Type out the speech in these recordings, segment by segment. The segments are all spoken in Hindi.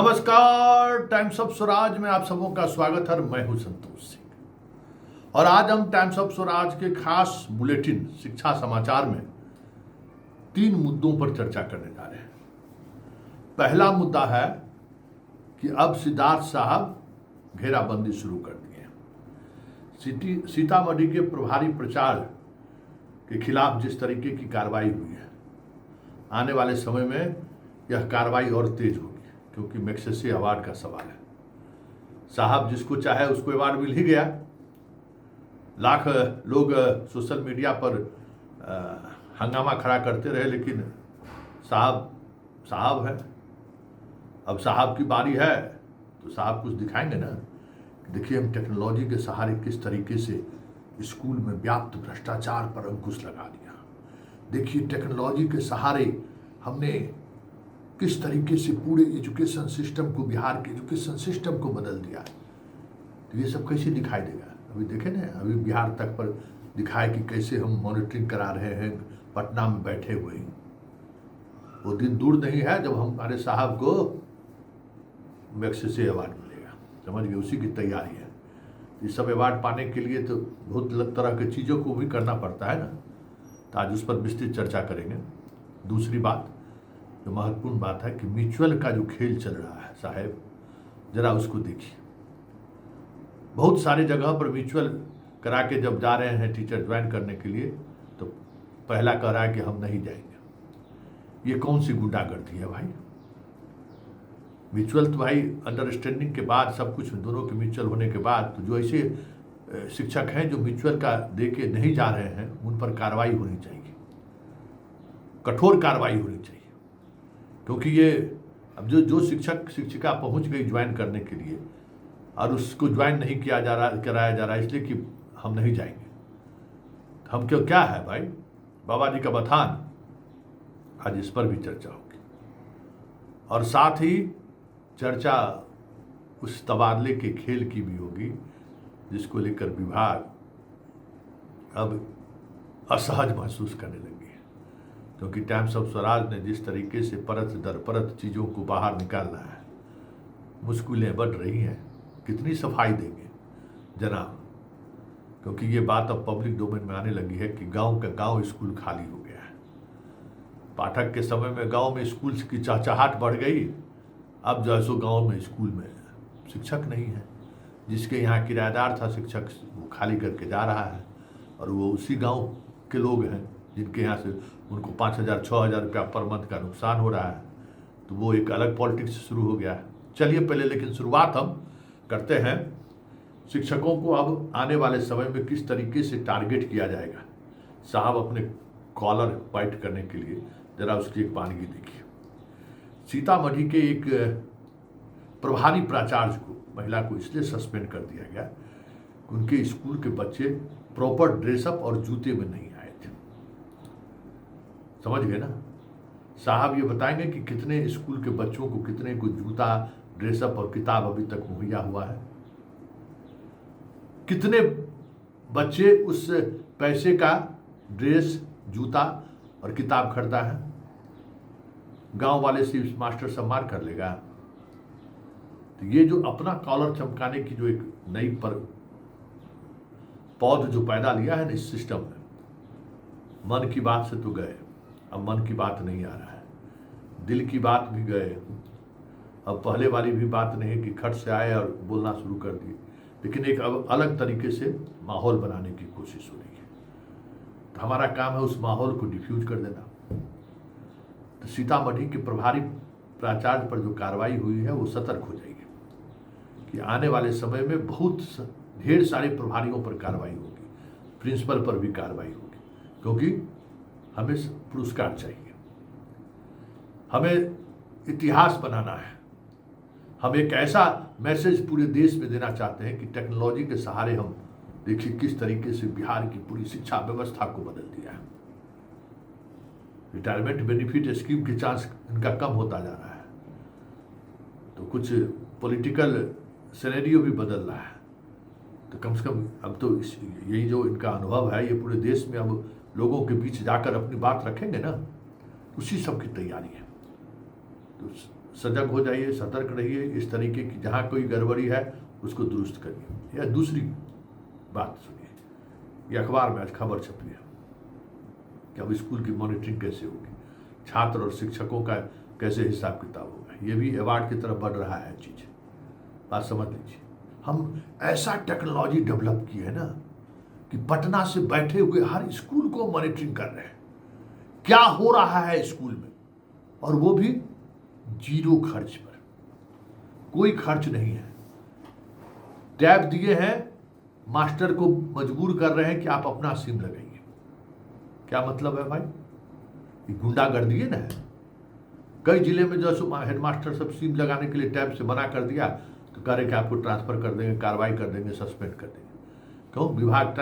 नमस्कार, टाइम्स ऑफ स्वराज में आप सबों का स्वागत है। मैं हूं संतोष सिंह और आज हम टाइम्स ऑफ स्वराज के खास बुलेटिन शिक्षा समाचार में 3 मुद्दों पर चर्चा करने जा रहे हैं। पहला मुद्दा है कि अब सिद्धार्थ साहब घेराबंदी शुरू कर दिए हैं। सीतामढ़ी के प्रभारी प्रचार के खिलाफ जिस तरीके की कार्रवाई हुई है, आने वाले समय में यह कार्रवाई और तेज होगी, क्योंकि मैग्सेसे अवार्ड का सवाल है। साहब जिसको चाहे उसको अवार्ड मिल ही गया। लाख लोग सोशल मीडिया पर हंगामा खड़ा करते रहे, लेकिन साहब है। अब साहब की बारी है तो साहब कुछ दिखाएंगे ना। देखिए, हम टेक्नोलॉजी के सहारे किस तरीके से स्कूल में व्याप्त भ्रष्टाचार पर अंकुश लगा दिया। देखिए, टेक्नोलॉजी के सहारे हमने किस तरीके से पूरे एजुकेशन सिस्टम को, बिहार के एजुकेशन सिस्टम को बदल दिया। तो ये सब कैसे दिखाई देगा? अभी देखें ना, अभी बिहार तक पर दिखाए कि कैसे हम मॉनिटरिंग करा रहे हैं, पटना में बैठे हुए हैं। वो दिन दूर नहीं है जब हमारे साहब को मैग्सेसे अवार्ड मिलेगा। समझ गए? उसी की तैयारी है। ये सब अवार्ड पाने के लिए तो बहुत तरह की चीज़ों को भी करना पड़ता है ना। तो आज उस पर विस्तृत चर्चा करेंगे। दूसरी बात जो महत्वपूर्ण बात है कि म्यूचुअल का जो खेल चल रहा है साहब, जरा उसको देखिए। बहुत सारी जगह पर म्यूचुअल करा के जब जा रहे हैं टीचर ज्वाइन करने के लिए, तो पहला कह रहा है कि हम नहीं जाएंगे। ये कौन सी गुंडागर्दी है भाई? म्यूचुअल तो भाई अंडरस्टैंडिंग के बाद, सब कुछ दोनों के म्यूचुअल होने के बाद, तो जो ऐसे शिक्षक हैं जो म्यूचुअल का दे के नहीं जा रहे हैं, उन पर कार्रवाई होनी चाहिए, कठोर कार्रवाई होनी चाहिए। क्योंकि ये अब जो शिक्षक शिक्षिका पहुंच गई ज्वाइन करने के लिए और उसको ज्वाइन नहीं कराया जा रहा है इसलिए कि हम नहीं जाएंगे। हम क्यों, क्या है भाई? बाबा जी का बथान। आज इस पर भी चर्चा होगी और साथ ही चर्चा उस तबादले के खेल की भी होगी जिसको लेकर विभाग अब असहज महसूस करने लगी है। क्योंकि टाइम्स ऑफ स्वराज ने जिस तरीके से परत दर परत चीज़ों को बाहर निकालना है, मुश्किलें बढ़ रही हैं। कितनी सफाई देंगे जनाब? क्योंकि ये बात अब पब्लिक डोमेन में आने लगी है कि गांव का गांव स्कूल खाली हो गया है। पाठक के समय में गांव में स्कूल की चहचहाट बढ़ गई। अब जो है सो गाँव में स्कूल में शिक्षक नहीं है। जिसके यहाँ किराएदार था शिक्षक, वो खाली करके जा रहा है और वो उसी गाँव के लोग हैं जिनके यहाँ से उनको 5,000 6,000 रुपया पर मंथ का नुकसान हो रहा है। तो वो एक अलग पॉलिटिक्स शुरू हो गया है। चलिए पहले लेकिन शुरुआत हम करते हैं शिक्षकों को अब आने वाले समय में किस तरीके से टारगेट किया जाएगा। साहब अपने कॉलर फाइट करने के लिए जरा उसकी एक वानगी देखिए। सीतामढ़ी के एक प्रभारी प्राचार्य को, महिला को इसलिए सस्पेंड कर दिया गया कि उनके स्कूल के बच्चे प्रॉपर ड्रेसअप और जूते में नहीं आए थे। समझ गए ना? साहब ये बताएंगे कि कितने स्कूल के बच्चों को, कितने को जूता, ड्रेसअप और किताब अभी तक मुहैया हुआ है। कितने बच्चे उस पैसे का ड्रेस, जूता और किताब खरीदा है? गांव वाले से मास्टर सब मार कर लेगा। तो ये जो अपना कॉलर चमकाने की जो एक नई पौध जो पैदा लिया है ना इस सिस्टम में, मन की बात से तो गए, अब मन की बात नहीं आ रहा है। दिल की बात भी गए, अब पहले वाली भी बात नहीं है कि खट से आए और बोलना शुरू कर दिए, लेकिन एक अब अलग तरीके से माहौल बनाने की कोशिश हो रही है। तो हमारा काम है उस माहौल को डिफ्यूज कर देना। तो सीतामढ़ी के प्रभारी प्राचार्य पर जो कार्रवाई हुई है वो सतर्क हो जाएगी कि आने वाले समय में बहुत ढेर सारे प्रभारियों पर कार्रवाई होगी, प्रिंसिपल पर भी कार्रवाई होगी। क्योंकि हमें पुरस्कार चाहिए, हमें इतिहास बनाना है। हम एक ऐसा मैसेज पूरे देश में देना चाहते हैं कि टेक्नोलॉजी के सहारे हम देखिए किस तरीके से बिहार की पूरी शिक्षा व्यवस्था को बदल दिया है। रिटायरमेंट बेनिफिट स्कीम के चांस इनका कम होता जा रहा है। तो कुछ पॉलिटिकल सिनेरियो भी बदल रहा है। तो कम से कम अब तो यही जो इनका अनुभव है, ये पूरे देश में अब लोगों के बीच जाकर अपनी बात रखेंगे ना, उसी सब की तैयारी है। तो सजग हो जाइए, सतर्क रहिए, इस तरीके की जहाँ कोई गड़बड़ी है उसको दुरुस्त करिए। या दूसरी बात सुनिए, ये अखबार में आज खबर छपी है कि अब स्कूल की मॉनिटरिंग कैसे होगी, छात्र और शिक्षकों का कैसे हिसाब किताब होगा। ये भी अवार्ड की तरफ बढ़ रहा है चीज़, बात समझ लीजिए। हम ऐसा टेक्नोलॉजी डेवलप की है ना कि पटना से बैठे हुए हर स्कूल को मॉनिटरिंग कर रहे हैं, क्या हो रहा है स्कूल में, और वो भी 0 खर्च पर, कोई खर्च नहीं है। टैब दिए हैं, मास्टर को मजबूर कर रहे हैं कि आप अपना सिम लगाइए। क्या मतलब है भाई, ये गुंडागर्दी है ना। कई जिले में जो हेडमास्टर सब सिम लगाने के लिए टैब से मना कर दिया तो कह रहे कि आपको ट्रांसफर कर देंगे, कार्रवाई कर देंगे, सस्पेंड कर देंगे। क्यों? विभाग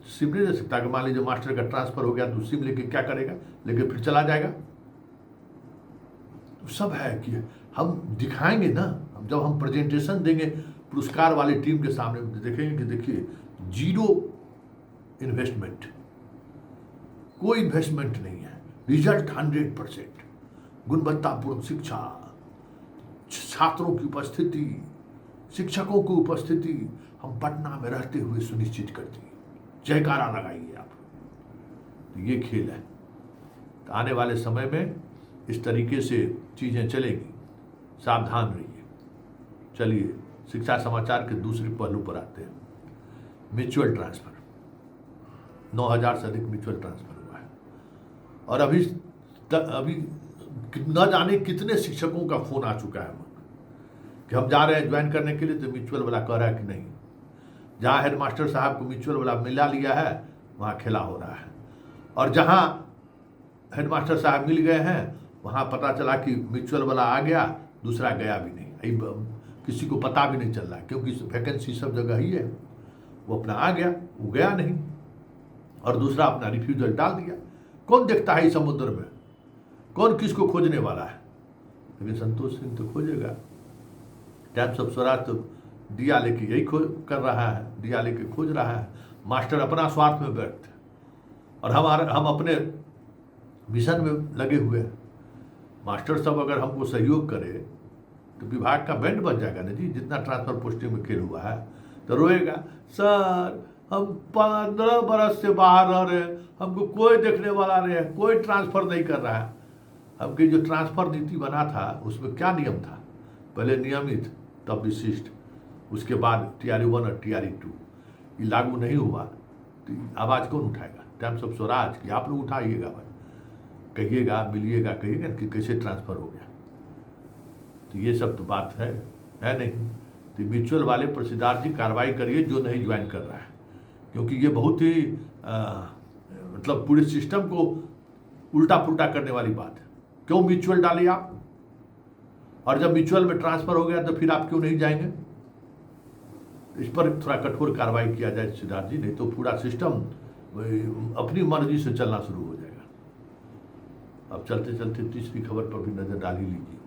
सिम नहीं दे सकता कि मान लीजिए मास्टर का ट्रांसफर हो गया तो सिम लेके क्या करेगा, लेके फिर चला जाएगा। तो सब है कि हम दिखाएंगे ना, जब हम प्रेजेंटेशन देंगे पुरस्कार वाली टीम के सामने, देखेंगे कि देखिए 0 इन्वेस्टमेंट, कोई इन्वेस्टमेंट नहीं है, रिजल्ट 100%, गुणवत्तापूर्ण शिक्षा, छात्रों की उपस्थिति, शिक्षकों की उपस्थिति हम पटना में रहते हुए सुनिश्चित करती है। जयकारा लगाइए आप। तो ये खेल है। तो आने वाले समय में इस तरीके से चीज़ें चलेंगी, सावधान रहिए। चलिए शिक्षा समाचार के दूसरे पहलू पर आते हैं। म्यूचुअल ट्रांसफर, 9,000 से अधिक म्यूचुअल ट्रांसफर हुआ है, और अभी न जाने कितने शिक्षकों का फोन आ चुका है कि हम जा रहे हैं ज्वाइन करने के लिए, तो म्यूचुअल वाला कह रहा है कि नहीं। जहाँ हेडमास्टर साहब को म्यूचुअल वाला मिला लिया है वहाँ खेला हो रहा है, और जहाँ हेडमास्टर साहब मिल गए हैं वहाँ पता चला कि म्यूचुअल वाला आ गया, दूसरा गया भी नहीं। किसी को पता भी नहीं चल रहा, क्योंकि वैकेंसी सब जगह ही है। वो अपना आ गया, वो गया नहीं, और दूसरा अपना रिफ्यूजल डाल दिया। कौन देखता है इस समुद्र में, कौन किसको खोजने वाला है? लेकिन संतोष सिंह तो खोजेगा। टाइम्स ऑफ स्वराज तो दिया लेके यही कर रहा है, दिया लेके खोज रहा है। मास्टर अपना स्वार्थ में व्यक्त है, और हम अपने मिशन में लगे हुए हैं। मास्टर सब अगर हमको सहयोग करे तो विभाग का बैंड बन जाएगा ना जी। जितना ट्रांसफर पोस्टिंग में खेल हुआ है तो रोएगा, सर हम 15 बरस से बाहर रह रहे हैं, हमको कोई देखने वाला नहीं है, कोई ट्रांसफर नहीं कर रहा है। हमकी जो ट्रांसफर नीति बना था उसमें क्या नियम था? पहले नियमित, तब विशिष्ट, उसके बाद TRE 1 और TRE 2। ये लागू नहीं हुआ तो आवाज़ कौन उठाएगा? टाइम्स ऑफ स्वराज की आप लोग उठाइएगा भाई, कहिएगा, मिलिएगा, कहिएगा कि कैसे ट्रांसफर हो गया। तो ये सब तो बात है नहीं। तो म्यूचुअल वाले पर सिद्धार्थ जी कार्रवाई करिए जो नहीं ज्वाइन कर रहा है, क्योंकि ये बहुत ही मतलब पूरे सिस्टम को उल्टा पुल्टा करने वाली बात है। क्यों म्यूचुअल डालिए आप, और जब म्यूचुअल में ट्रांसफर हो गया तो फिर आप क्यों नहीं जाएंगे? इस पर थोड़ा कठोर कार्रवाई किया जाए सिद्धार्थ जी, नहीं तो पूरा सिस्टम अपनी मर्जी से चलना शुरू हो जाएगा। अब चलते चलते तीसरी खबर पर भी नजर डाल ही लीजिए।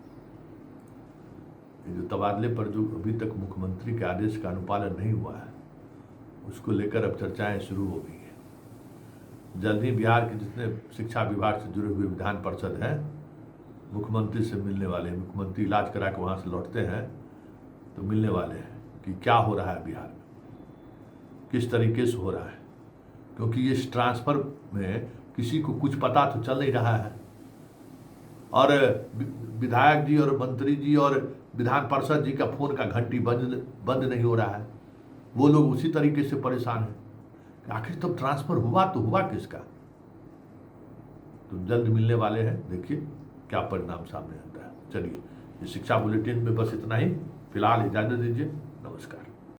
जो तबादले पर जो अभी तक मुख्यमंत्री के आदेश का अनुपालन नहीं हुआ है, उसको लेकर अब चर्चाएं शुरू हो गई हैं। जल्द ही बिहार के जितने शिक्षा विभाग से जुड़े हुए विधान पार्षद हैं मुख्यमंत्री से मिलने वाले हैं। मुख्यमंत्री इलाज करा के वहाँ से लौटते हैं तो मिलने वाले हैं कि क्या हो रहा है बिहार में, किस तरीके से हो रहा है, क्योंकि इस ट्रांसफर में किसी को कुछ पता तो चल नहीं रहा है। और विधायक जी और मंत्री जी और विधान पार्षद जी का फोन का घंटी बंद नहीं हो रहा है। वो लोग उसी तरीके से परेशान हैं। आखिर तब ट्रांसफर हुआ तो हुआ किसका? तो जल्द मिलने वाले हैं, देखिए क्या परिणाम सामने आता है। चलिए, ये शिक्षा बुलेटिन में बस इतना ही। फिलहाल इजाजत दीजिए, नमस्कार।